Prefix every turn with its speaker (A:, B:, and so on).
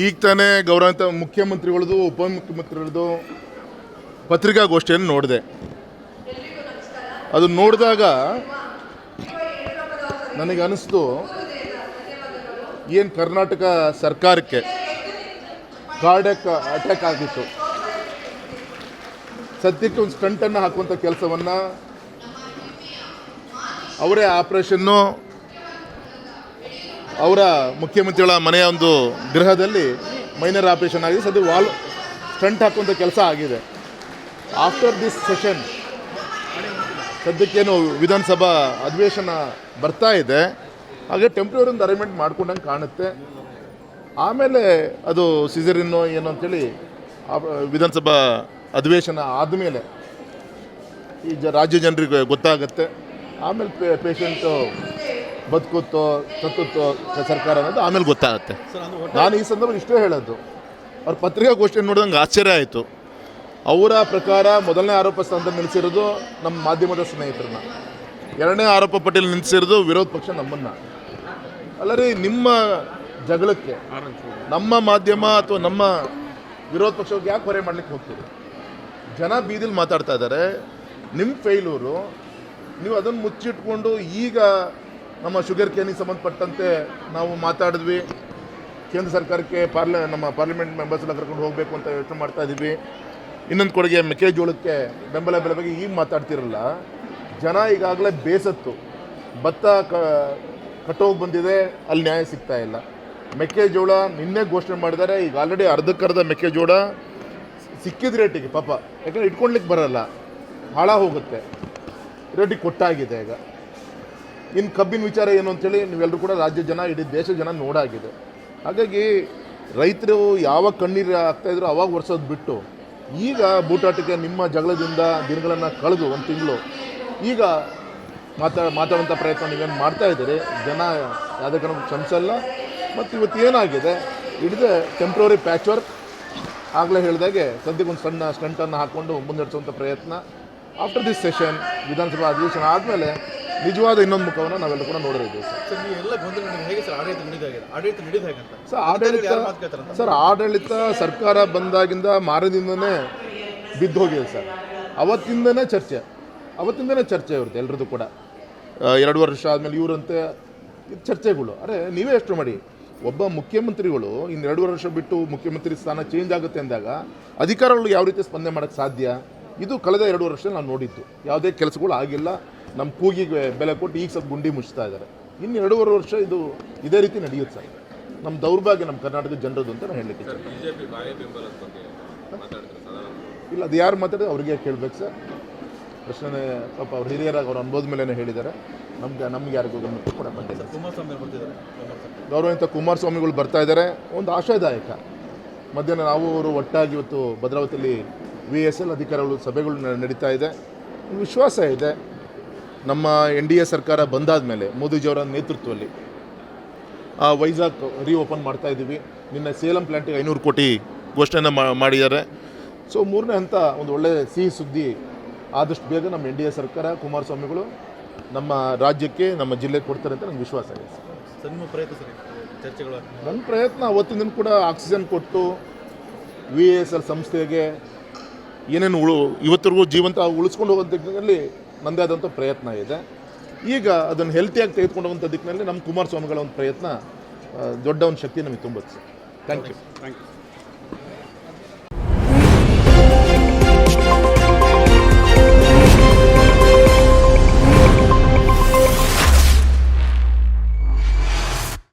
A: ಈಗ ತಾನೇ ಗೌರವಾನ್ವಿತ ಮುಖ್ಯಮಂತ್ರಿಗಳದು ಉಪಮುಖ್ಯಮಂತ್ರಿಗಳದು ಪತ್ರಿಕಾಗೋಷ್ಠಿಯನ್ನು ನೋಡಿದೆ. ಅದು ನೋಡಿದಾಗ ನನಗೆ ಅನಿಸ್ತು, ಏನು ಕರ್ನಾಟಕ ಸರ್ಕಾರಕ್ಕೆ ಕಾರ್ಡಿಯಾಕ್ ಅಟ್ಯಾಕ್ ಆಗಿತ್ತು. ಸದ್ಯಕ್ಕೆ ಒಂದು ಸ್ಟಂಟನ್ನು ಹಾಕುವಂಥ ಕೆಲಸವನ್ನು ಅವರೇ ಆಪರೇಷನ್ನು ಅವರ ಮುಖ್ಯಮಂತ್ರಿಗಳ ಮನೆಯ ಒಂದು ಗೃಹದಲ್ಲಿ ಮೈನರ್ ಆಪರೇಷನ್ ಆಗಿದೆ. ಸದ್ಯ ಸ್ಟಂಟ್ ಹಾಕುವಂಥ ಕೆಲಸ ಆಗಿದೆ. ಆಫ್ಟರ್ ದಿಸ್ ಸೆಷನ್ ಸದ್ಯಕ್ಕೇನು ವಿಧಾನಸಭಾ ಅಧಿವೇಶನ ಬರ್ತಾ ಇದೆ, ಹಾಗೆ ಟೆಂಪ್ರರಿ ಒಂದು ಅರೇಂಜ್ಮೆಂಟ್ ಮಾಡ್ಕೊಂಡಂಗೆ ಕಾಣುತ್ತೆ. ಆಮೇಲೆ ಅದು ಸಿಸರಿನ್ನೋ ಏನೋ ಅಂಥೇಳಿ ವಿಧಾನಸಭಾ ಅಧಿವೇಶನ ಆದಮೇಲೆ ಈ ರಾಜ್ಯ ಜನರಿಗೆ ಗೊತ್ತಾಗುತ್ತೆ. ಆಮೇಲೆ ಪೇಷಂಟು ಬದುಕುತ್ತೋ ಸತ್ತುತ್ತೋ ಸರ್ಕಾರ ಅನ್ನೋದು ಆಮೇಲೆ ಗೊತ್ತಾಗುತ್ತೆ. ನಾನು ಈ ಸಂದರ್ಭ ಇಷ್ಟೇ ಹೇಳೋದು, ಅವ್ರ ಪತ್ರಿಕಾಗೋಷ್ಠಿಯನ್ನು ನೋಡಿದಂಗೆ ಆಶ್ಚರ್ಯ ಆಯಿತು. ಅವರ ಪ್ರಕಾರ ಮೊದಲನೇ ಆರೋಪ ಸ್ಥಾನದಲ್ಲಿ ನಿಲ್ಲಿಸಿರೋದು ನಮ್ಮ ಮಾಧ್ಯಮದ ಸ್ನೇಹಿತರನ್ನ, ಎರಡನೇ ಆರೋಪ ಪಟ್ಟಿಯಲ್ಲಿ ನಿಲ್ಲಿಸಿರೋದು ವಿರೋಧ ಪಕ್ಷ ನಮ್ಮನ್ನು. ಅಲ್ಲರಿ, ನಿಮ್ಮ ಜಗಳಕ್ಕೆ ನಮ್ಮ ಮಾಧ್ಯಮ ಅಥವಾ ನಮ್ಮ ವಿರೋಧ ಪಕ್ಷಕ್ಕೆ ಯಾಕೆ ಹೊರೆ ಮಾಡಲಿಕ್ಕೆ ಹೋಗ್ತೀರಿ? ಜನ ಬೀದಿಲಿ ಮಾತಾಡ್ತಾ ಇದ್ದಾರೆ. ನಿಮ್ಮ ಫೇಲ್ಯೂರು, ನೀವು ಅದನ್ನು ಮುಚ್ಚಿಟ್ಕೊಂಡು ಈಗ ನಮ್ಮ ಶುಗರ್ ಕೇನಿಗೆ ಸಂಬಂಧಪಟ್ಟಂತೆ ನಾವು ಮಾತಾಡಿದ್ವಿ, ಕೇಂದ್ರ ಸರ್ಕಾರಕ್ಕೆ ನಮ್ಮ ಪಾರ್ಲಿಮೆಂಟ್ ಮೆಂಬರ್ಸ್ ಎಲ್ಲ ಕರ್ಕೊಂಡು ಹೋಗಬೇಕು ಅಂತ ಯೋಚನೆ ಮಾಡ್ತಾ ಇದ್ದೀವಿ, ಇನ್ನೊಂದು ಕೊಡುಗೆ ಮೆಕ್ಕೆಜೋಳಕ್ಕೆ ಬೆಂಬಲ ಬೆಲೆ ಬಗ್ಗೆ ಈಗ ಮಾತಾಡ್ತಿರಲ್ಲ. ಜನ ಈಗಾಗಲೇ ಬೇಸತ್ತು, ಭತ್ತ ಕಟ್ಟೋಗಿ ಬಂದಿದೆ, ಅಲ್ಲಿ ನ್ಯಾಯ ಸಿಗ್ತಾ ಇಲ್ಲ. ಮೆಕ್ಕೆಜೋಳ ನಿನ್ನೆ ಘೋಷಣೆ ಮಾಡಿದ್ದಾರೆ, ಈಗ ಆಲ್ರೆಡಿ ಅರ್ಧಕ್ಕರ್ಧ ಮೆಕ್ಕೆಜೋಳ ಸಿಕ್ಕಿದ ರೇಟಿಗೆ ಪಾಪ, ಯಾಕಂದರೆ ಇಟ್ಕೊಳ್ಲಿಕ್ಕೆ ಬರಲ್ಲ, ಹಾಳ ಹೋಗುತ್ತೆ, ರೇಟಿಗೆ ಕೊಟ್ಟಾಗಿದೆ. ಈಗ ಇನ್ನು ಕಬ್ಬಿನ ವಿಚಾರ ಏನು ಅಂತೇಳಿ ನೀವೆಲ್ಲರೂ ಕೂಡ ರಾಜ್ಯ ಜನ, ಇಡೀ ದೇಶ ಜನ ನೋಡಾಗಿದೆ. ಹಾಗಾಗಿ ರೈತರು ಯಾವಾಗ ಕಣ್ಣೀರು ಆಗ್ತಾಯಿದ್ರು ಅವಾಗ ಒರೆಸೋದು ಬಿಟ್ಟು ಈಗ ಬೂಟಾಟಕ್ಕೆ ನಿಮ್ಮ ಜಗಳದಿಂದ ದಿನಗಳನ್ನು ಕಳೆದು ಒಂದು ತಿಂಗಳು ಈಗ ಮಾತಾಡುವಂಥ ಪ್ರಯತ್ನ ನೀವೇನು ಮಾಡ್ತಾಯಿದ್ದೀರಿ. ಜನ ಯಾವುದೇ ಕಾರಣಕ್ಕೂ ಕ್ಷಮಿಸಲ್ಲ. ಮತ್ತು ಇವತ್ತು ಏನಾಗಿದೆ, ಹಿಡಿದು ಟೆಂಪ್ರವರಿ ಪ್ಯಾಚ್ ವರ್ಕ್ ಆಗಲೇ ಹೇಳಿದಾಗೆ ಸದ್ಯಕ್ಕೆ ಒಂದು ಸಣ್ಣ ಸ್ಟಂಟನ್ನು ಹಾಕ್ಕೊಂಡು ಮುನ್ನಡೆಸುವಂಥ ಪ್ರಯತ್ನ. ಆಫ್ಟರ್ ದಿಸ್ ಸೆಷನ್ ವಿಧಾನಸಭಾ ಅಧಿವೇಶನ ಆದಮೇಲೆ ನಿಜವಾದ ಇನ್ನೊಂದು ಮುಖವನ್ನು ನಾವೆಲ್ಲ ಕೂಡ ನೋಡಿದ್ದೀವಿ. ಸರ್ ಆಡಳಿತ ಸರ್ಕಾರ ಬಂದಾಗಿಂದ ಮಾರದಿಂದನೇ ಬಿದ್ದು ಹೋಗಿದೆ ಸರ್. ಅವತ್ತಿಂದನೇ ಚರ್ಚೆ ಇರುತ್ತೆ ಎಲ್ರದ್ದು ಕೂಡ. 2 ವರ್ಷ ಆದಮೇಲೆ ಇವರಂತೆ ಚರ್ಚೆಗಳು. ನೀವೇ ಎಷ್ಟು ಮಾಡಿ, ಒಬ್ಬ ಮುಖ್ಯಮಂತ್ರಿಗಳು ಇನ್ನು 2 ವರ್ಷ ಬಿಟ್ಟು ಮುಖ್ಯಮಂತ್ರಿ ಸ್ಥಾನ ಚೇಂಜ್ ಆಗುತ್ತೆ ಅಂದಾಗ ಅಧಿಕಾರಿಗಳು ಯಾವ ರೀತಿ ಸ್ಪಂದನೆ ಮಾಡೋಕ್ಕೆ ಸಾಧ್ಯ? ಇದು ಕಳೆದ 2 ವರ್ಷದಲ್ಲಿ ನಾವು ನೋಡಿದ್ದು. ಯಾವುದೇ ಕೆಲಸಗಳು ಆಗಿಲ್ಲ, ನಮ್ಮ ಕೂಗಿಗೆ ಬೆಲೆ ಕೊಟ್ಟು ಈಗ ಸ್ವಲ್ಪ ಗುಂಡಿ ಮುಚ್ತಾ ಇದ್ದಾರೆ. ಇನ್ನು 2.5 ವರ್ಷ ಇದು ಇದೇ ರೀತಿ ನಡೆಯುತ್ತೆ ಸರ್. ನಮ್ಮ ದೌರ್ಭಾಗ್ಯ ನಮ್ಮ ಕರ್ನಾಟಕದ ಜನರದ್ದು ಅಂತ ನಾನು ಹೇಳಲಿಕ್ಕೆ ಇಲ್ಲ. ಅದು ಯಾರು ಮಾತಾಡಿದ್ರೆ ಅವ್ರಿಗೆ ಕೇಳಬೇಕು ಸರ್. ಪ್ರಶ್ನೆ ಪಾಪ ಅವ್ರು ಹಿರಿಯರಾಗಿ ಅವ್ರ ಅನುಭವದ ಮೇಲೆ ಹೇಳಿದ್ದಾರೆ. ನಮ್ಗೆ ಯಾರಿಗೂ ಗಮನಕ್ಕೆ ಕೂಡ ಬಂದಿಲ್ಲ. ಗೌರವಾನ್ವಿತ ಕುಮಾರಸ್ವಾಮಿಗಳು ಬರ್ತಾ ಇದ್ದಾರೆ, ಒಂದು ಆಶಾದಾಯಕ. ಮಧ್ಯಾಹ್ನ ನಾವು ಅವರು ಒಟ್ಟಾಗಿ ಇವತ್ತು ಭದ್ರಾವತಿಯಲ್ಲಿ VSL ಅಧಿಕಾರಿಗಳು ಸಭೆಗಳು ನಡೀತಾ ಇದೆ. ವಿಶ್ವಾಸ ಇದೆ, ನಮ್ಮ NDA ಸರ್ಕಾರ ಬಂದಾದ ಮೇಲೆ ಮೋದಿಜಿಯವರ ನೇತೃತ್ವದಲ್ಲಿ ವೈಜಾಗ್ ರೀಓಪನ್ ಮಾಡ್ತಾ ಇದ್ದೀವಿ. ನಿನ್ನೆ ಸೇಲಂ ಪ್ಲ್ಯಾಂಟಿಗೆ 500 ಕೋಟಿ ಘೋಷಣೆಯನ್ನು ಮಾಡಿದ್ದಾರೆ. ಸೊ 3ನೇ ಹಂತ ಒಂದು ಒಳ್ಳೆಯ ಸಿಹಿ ಸುದ್ದಿ ಆದಷ್ಟು ಬೇಗ ನಮ್ಮ NDA ಸರ್ಕಾರ ಕುಮಾರಸ್ವಾಮಿಗಳು ನಮ್ಮ ರಾಜ್ಯಕ್ಕೆ, ನಮ್ಮ ಜಿಲ್ಲೆಗೆ ಕೊಡ್ತಾರೆ ಅಂತ ನನಗೆ ವಿಶ್ವಾಸ ಇದೆ ಸರ್. ನನ್ನ ಪ್ರಯತ್ನ ಅವತ್ತಿನ ದಿನ ಕೂಡ ಆಕ್ಸಿಜನ್ ಕೊಟ್ಟು VSL ಸಂಸ್ಥೆಗೆ ಏನೇನು ಇವತ್ತಿಗೂ ಜೀವಂತ ಉಳಿಸ್ಕೊಂಡು ಹೋಗೋ ದಿಕ್ಕಿನಲ್ಲಿ ನನ್ನದೇ ಆದಂಥ ಪ್ರಯತ್ನ ಇದೆ. ಈಗ ಅದನ್ನು ಹೆಲ್ತಿಯಾಗಿ ತೆಗೆದುಕೊಂಡು ಹೋಗುವಂಥ ದಿಕ್ಕಿನಲ್ಲಿ ನಮ್ಮ ಕುಮಾರಸ್ವಾಮಿಗಳ ಒಂದು ಪ್ರಯತ್ನ ದೊಡ್ಡ ಒಂದು ಶಕ್ತಿ ನಮಗೆ ತುಂಬುತ್ತೆ ಸರ್. Thank you.